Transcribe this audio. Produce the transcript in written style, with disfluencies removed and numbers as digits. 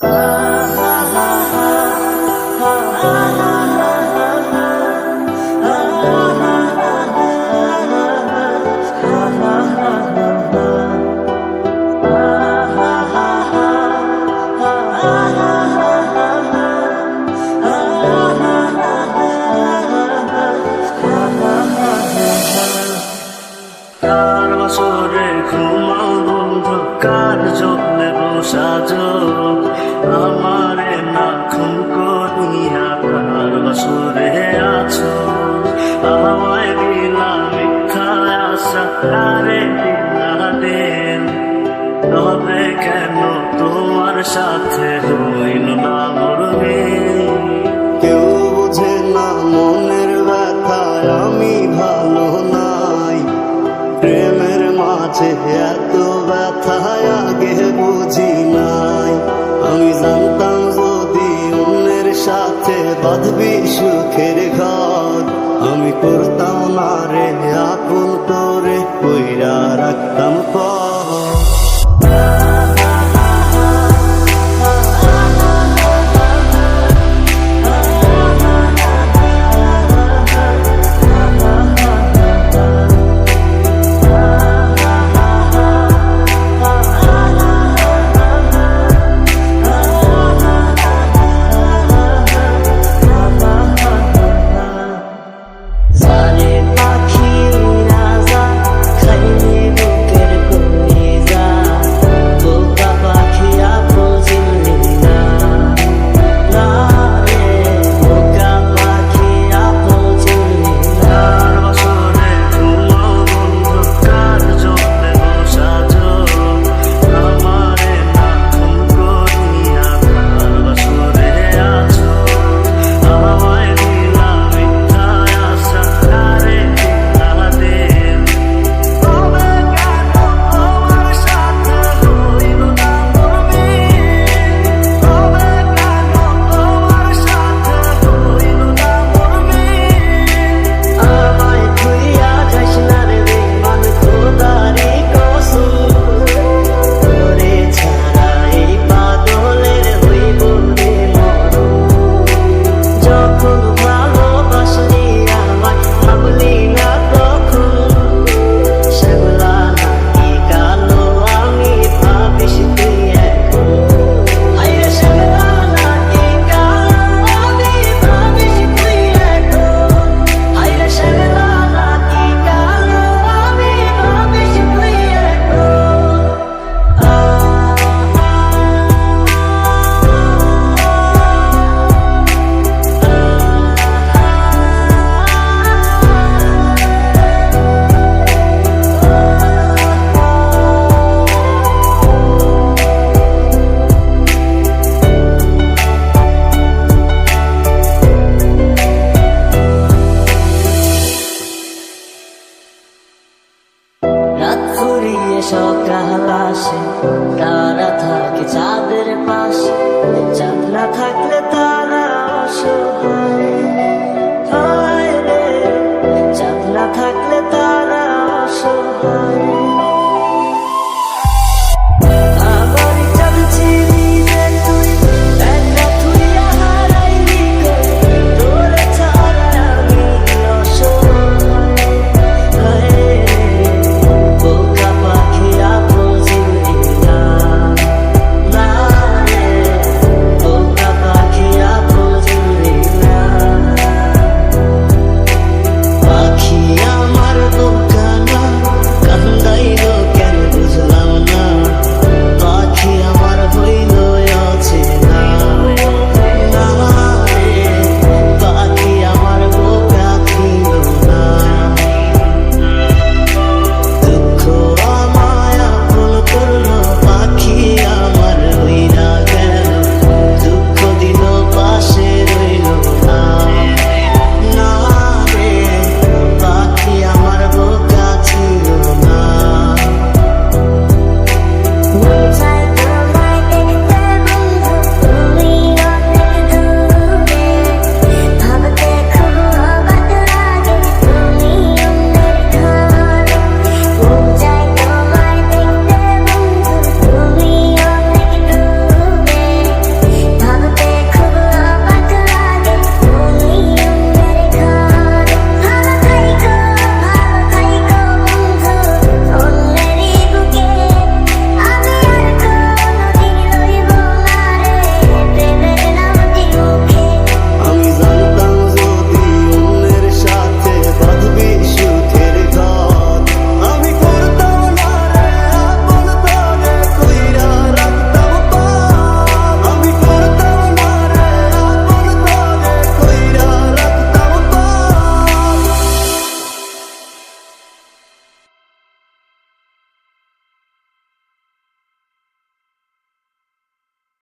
কার বাসরে ঘুমাও বন্ধু, কার জন্য সাজো আমারে না খুন করিয়া, কার বাসরে আছো আমায় দিলা মিথ্যা আশা, কারে দিলা দেন তবে কেন তোমার সাথে হইল না মরবে। কেউ বুঝে না মনের ব্যথায় আমি ভালো নাই, প্রেমের মাঝে এত ব্যথায় আগে বুঝি নাই। আমি জানতাম যদি অন্যের সাথে বাঁধবি সুখের ঘর, আমি করতাম না রে আপন করে কইরা রাখতাম পর।